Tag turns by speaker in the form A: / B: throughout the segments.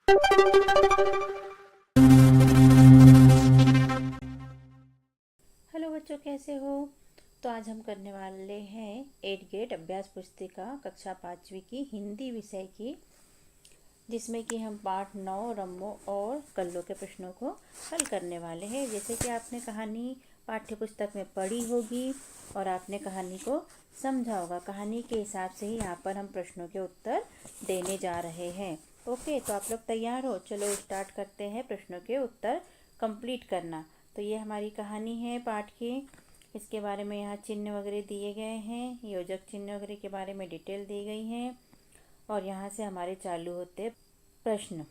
A: Hello बच्चों, कैसे हो। तो आज हम करने वाले हैं 8th ग्रेड अभ्यास पुस्तिका कक्षा 5वीं की हिंदी विषय की, जिसमें कि हम पाठ 9 रम्मों और कल्लों के प्रश्नों को हल करने वाले हैं। जैसे कि आपने कहानी पाठ्य पुस्तक में पढ़ी होगी और आपने कहानी को समझा होगा, कहानी के हिसाब से ही यहाँ पर हम प्रश्नों के उत्तर देने जा रहे हैं। ओके, तो आप लोग तैयार हो? चलो स्टार्ट करते हैं प्रश्नों के उत्तर कंप्लीट करना। तो ये हमारी कहानी है पाठ की। इसके बारे में यहाँ चिन्ह वगैरह दिए गए हैं, योजक चिन्ह वगैरह के बारे में डिटेल दी गई हैं। और यहाँ से हमारे चालू होते प्रश्न।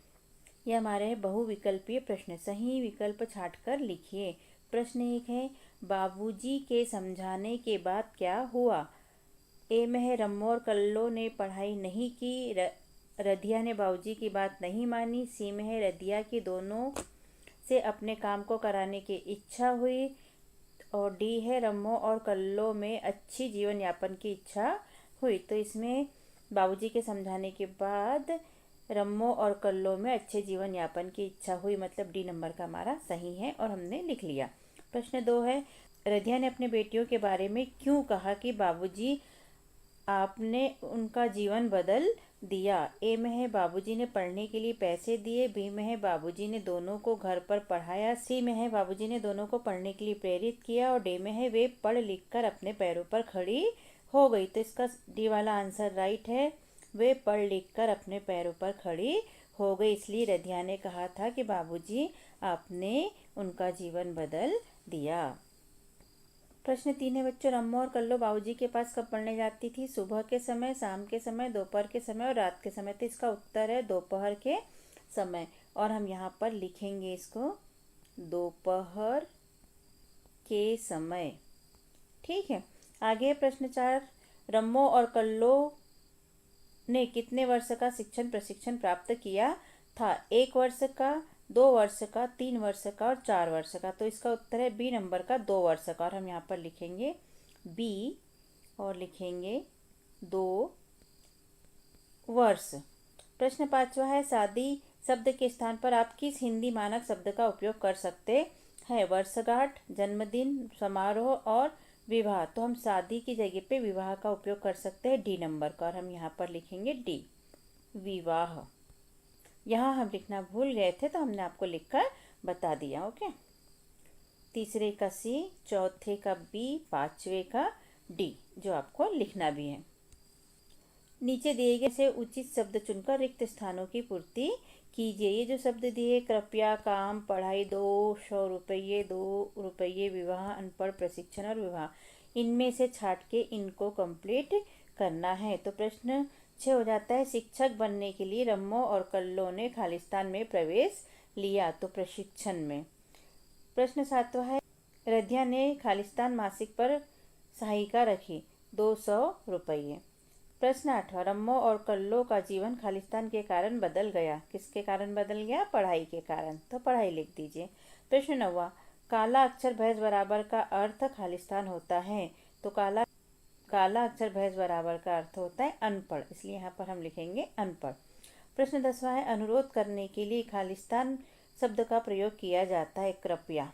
A: ये हमारे बहुविकल्पीय प्रश्न, सही विकल्प छांटकर लिखिए। प्रश्न 1 है, बाबूजी के समझाने के बाद क्या हुआ? ए में है, रम्मो और कल्लो ने पढ़ाई नहीं की, रधिया ने बाबूजी की बात नहीं मानी। सी में है, रधिया की दोनों से अपने काम को कराने की इच्छा हुई। और डी है, रम्मो और कल्लो में अच्छी जीवन यापन की इच्छा हुई। तो इसमें बाबूजी के समझाने के बाद रम्मो और कल्लो में अच्छे जीवन यापन की इच्छा हुई, मतलब डी नंबर का हमारा सही है और हमने लिख लिया। प्रश्न 2 है, रधिया ने अपने बेटियों के बारे में क्यों कहा कि बाबूजी आपने उनका जीवन बदल दिया? ए में है, बाबूजी ने पढ़ने के लिए पैसे दिए। बी में है, बाबूजी ने दोनों को घर पर पढ़ाया। सी में है, बाबूजी ने दोनों को पढ़ने के लिए प्रेरित किया। और डी में है, वे पढ़ लिख कर अपने पैरों पर खड़ी हो गई। तो इसका डी वाला आंसर राइट है, वे पढ़ लिख कर अपने पैरों पर खड़ी हो गई। इसलिए रधिया ने कहा था कि बाबूजी आपने उनका जीवन बदल दिया। प्रश्न 3 है बच्चों, रम्मो और कल्लो बाबूजी के पास कब पढ़ने जाती थी? सुबह के समय, शाम के समय, दोपहर के समय और रात के समय। तो इसका उत्तर है दोपहर के समय। और हम यहाँ पर लिखेंगे इसको दोपहर के समय। ठीक है, आगे प्रश्न 4, रम्मो और कल्लो ने कितने वर्ष का शिक्षण प्रशिक्षण प्राप्त किया था? 1 वर्ष का, 2 वर्ष का, 3 वर्ष का और 4 वर्ष का। तो इसका उत्तर है बी नंबर का 2 वर्ष का। और हम यहाँ पर लिखेंगे बी और लिखेंगे 2 वर्ष। प्रश्न 5वां है, शादी शब्द के स्थान पर आप किस हिंदी मानक शब्द का उपयोग कर सकते हैं? वर्षगांठ, जन्मदिन, समारोह और विवाह। तो हम शादी की जगह पे विवाह का उपयोग कर सकते हैं डी नंबर का। और हम यहाँ पर लिखेंगे डी, विवाह। यहाँ हम लिखना भूल गए थे तो हमने आपको लिखकर बता दिया। ओके, तीसरे का सी, चौथे का बी, पांचवे का डी, जो आपको लिखना भी है। नीचे दिए गए से उचित शब्द चुनकर रिक्त स्थानों की पूर्ति कीजिए। ये जो शब्द दिए, कृपया, काम, पढ़ाई, 200 रुपये, 2 रुपये, विवाह, अनपढ़, प्रशिक्षण और विवाह, इनमें से छाट के इनको कंप्लीट करना है। तो प्रश्न 6 हो जाता है, शिक्षक बनने के लिए रम्मो और कल्लो ने खालिस्तान में प्रवेश लिया। तो प्रशिक्षण में। प्रश्न 7वां है, रधिया ने खालिस्तान मासिक पर सहायिका रखी, 200 रुपये। प्रश्न 8वां, रम्मो और कल्लो का जीवन खालिस्तान के कारण बदल गया। किसके कारण बदल गया? पढ़ाई के कारण। तो पढ़ाई लिख दीजिए। प्रश्न 9वां, काला अक्षर भैंस बराबर का अर्थ खालिस्तान होता है। तो काला अक्षर भैंस बराबर का अर्थ होता है अनपढ़, इसलिए यहाँ पर हम लिखेंगे अनपढ़। प्रश्न 10वां है, अनुरोध करने के लिए खालिस्तान शब्द का प्रयोग किया जाता है, कृपया।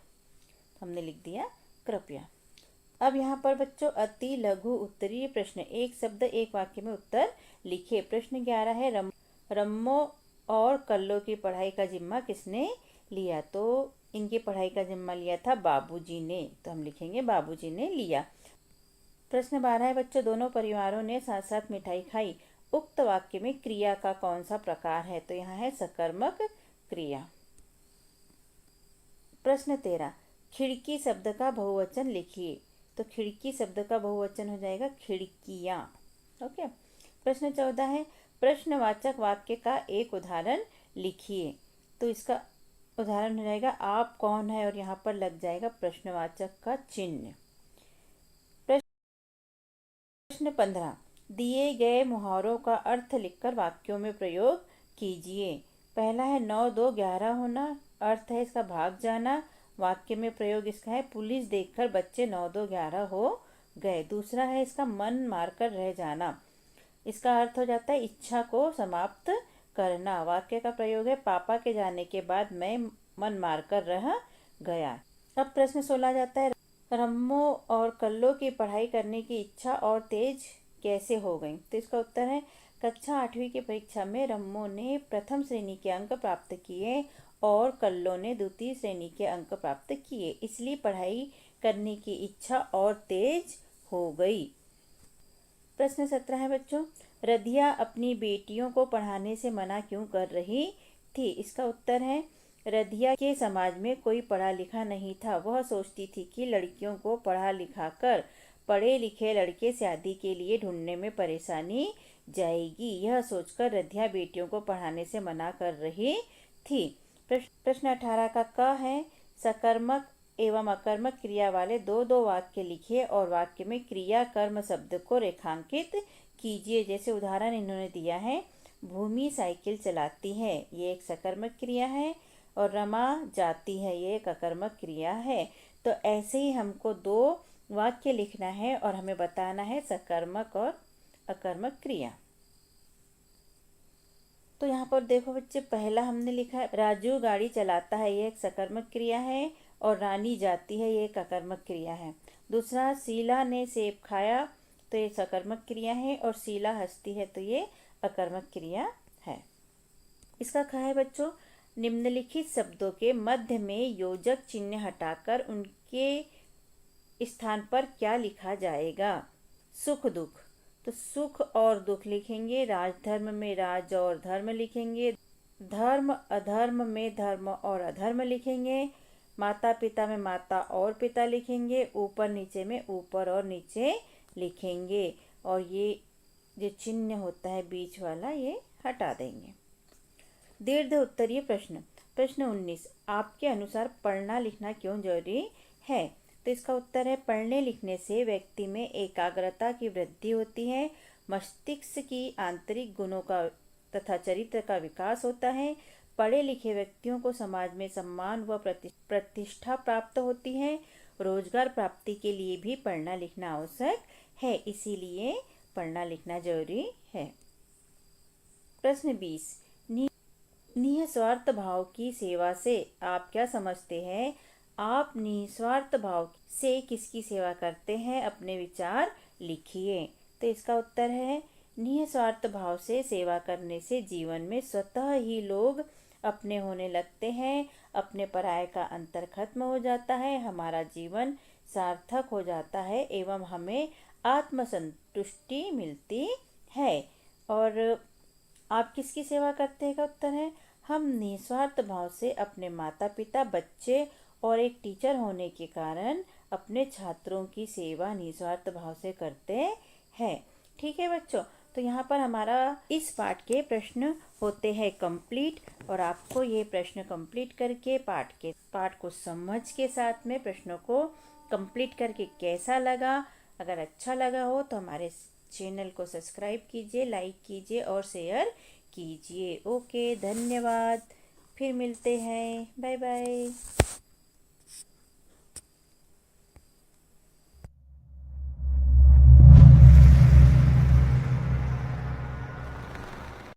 A: हमने लिख दिया कृपया। अब यहाँ पर बच्चों अति लघु उत्तरीय प्रश्न, एक शब्द एक वाक्य में उत्तर लिखिए। प्रश्न 11 है, रम्मो और कल्लो की पढ़ाई का जिम्मा किसने लिया? तो इनकी पढ़ाई का जिम्मा लिया था बाबूजी ने। तो हम लिखेंगे बाबूजी ने लिया। प्रश्न 12 है बच्चों, दोनों परिवारों ने साथ साथ मिठाई खाई, उक्त वाक्य में क्रिया का कौन सा प्रकार है? तो यहाँ है सकर्मक क्रिया। प्रश्न 13, खिड़की शब्द का बहुवचन लिखिए। तो खिड़की शब्द का बहुवचन हो जाएगा खिड़कियाँ। ओके। प्रश्न 14 है, प्रश्नवाचक वाक्य का एक उदाहरण लिखिए। तो इसका उदाहरण हो जाएगा आप कौन है, और यहाँ पर लग जाएगा प्रश्नवाचक का चिन्ह। प्रश्न 15, दिए गए मुहावरों का अर्थ लिखकर वाक्यों में प्रयोग कीजिए। पहला है 9, 2, 11 होना, अर्थ है इसका भाग जाना। वाक्य में प्रयोग इसका है, पुलिस देखकर बच्चे 9, 2, 11 हो गए। दूसरा है इसका मन मारकर रह जाना, इसका अर्थ हो जाता है इच्छा को समाप्त करना। वाक्य का प्रयोग है पापा के जाने के बाद मैं मन मारकर रह गया। अब प्रश्न 16 जाता है, रम्मो और कल्लो की पढ़ाई करने की इच्छा और तेज कैसे हो गई। तो इसका उत्तर है, कक्षा 8वीं की परीक्षा में रम्मो ने प्रथम श्रेणी के अंक प्राप्त किए और कल्लो ने द्वितीय श्रेणी के अंक प्राप्त किए, इसलिए पढ़ाई करने की इच्छा और तेज हो गई। प्रश्न 17 है बच्चों, रधिया अपनी बेटियों को पढ़ाने से मना क्यों कर रही थी। इसका उत्तर है, रधिया के समाज में कोई पढ़ा लिखा नहीं था। वह सोचती थी कि लड़कियों को पढ़ा लिखा कर पढ़े लिखे लड़के शादी के लिए ढूंढने में परेशानी जाएगी। यह सोचकर रधिया बेटियों को पढ़ाने से मना कर रही थी। प्रश्न 18 का क है, सकर्मक एवं अकर्मक क्रिया वाले दो दो वाक्य लिखिए और वाक्य में क्रिया कर्म शब्द को रेखांकित कीजिए। जैसे उदाहरण इन्होंने दिया है, भूमि साइकिल चलाती है, ये एक सकर्मक क्रिया है, और रमा जाती है, ये एक अकर्मक क्रिया है। तो ऐसे ही हमको दो वाक्य लिखना है और हमें बताना है सकर्मक और अकर्मक क्रिया। तो यहाँ पर देखो बच्चे, पहला हमने लिखा है राजू गाड़ी चलाता है, ये एक सकर्मक क्रिया है, और रानी जाती है, ये एक अकर्मक क्रिया है। दूसरा, शीला ने सेब खाया, तो ये सकर्मक क्रिया है, और शीला हंसती है, तो ये अकर्मक क्रिया है। इसका ख है बच्चों, निम्नलिखित शब्दों के मध्य में योजक चिन्ह हटाकर उनके स्थान पर क्या लिखा जाएगा। सुख दुख, तो सुख और दुख लिखेंगे। राजधर्म में राज और धर्म लिखेंगे। धर्म अधर्म में धर्म और अधर्म लिखेंगे। माता पिता में माता और पिता लिखेंगे। ऊपर नीचे में ऊपर और नीचे लिखेंगे, और ये जो चिन्ह होता है बीच वाला, ये हटा देंगे। दीर्घ उत्तरीय प्रश्न। प्रश्न 19, आपके अनुसार पढ़ना लिखना क्यों जरूरी है। तो इसका उत्तर है, पढ़ने लिखने से व्यक्ति में एकाग्रता की वृद्धि होती है, मस्तिष्क की आंतरिक गुणों का तथा चरित्र का विकास होता है। पढ़े लिखे व्यक्तियों को समाज में सम्मान व प्रतिष्ठा प्राप्त होती है। रोजगार प्राप्ति के लिए भी पढ़ना लिखना आवश्यक है, इसीलिए पढ़ना लिखना जरूरी है। प्रश्न 20, निस्वार्थ भाव की सेवा से आप क्या समझते हैं। आप निस्वार्थ भाव से किसकी सेवा करते हैं, अपने विचार लिखिए। तो इसका उत्तर है, निस्वार्थ भाव से सेवा करने से जीवन में स्वतः ही लोग अपने होने लगते हैं, अपने पराये का अंतर खत्म हो जाता है, हमारा जीवन सार्थक हो जाता है एवं हमें आत्मसंतुष्टि मिलती है। और आप किसकी सेवा करते हैं का उत्तर है, हम निस्वार्थ भाव से अपने माता पिता, बच्चे और एक टीचर होने के कारण अपने छात्रों की सेवा निस्वार्थ भाव से करते हैं। ठीक है बच्चों, तो यहाँ पर हमारा इस पाठ के प्रश्न होते हैं कंप्लीट, और आपको ये प्रश्न कंप्लीट करके पाठ को समझ के साथ में प्रश्नों को कंप्लीट करके कैसा लगा। अगर अच्छा लगा हो तो हमारे चैनल को सब्सक्राइब कीजिए, लाइक कीजिए और शेयर कीजिए। ओके, धन्यवाद। फिर मिलते हैं। Bye bye.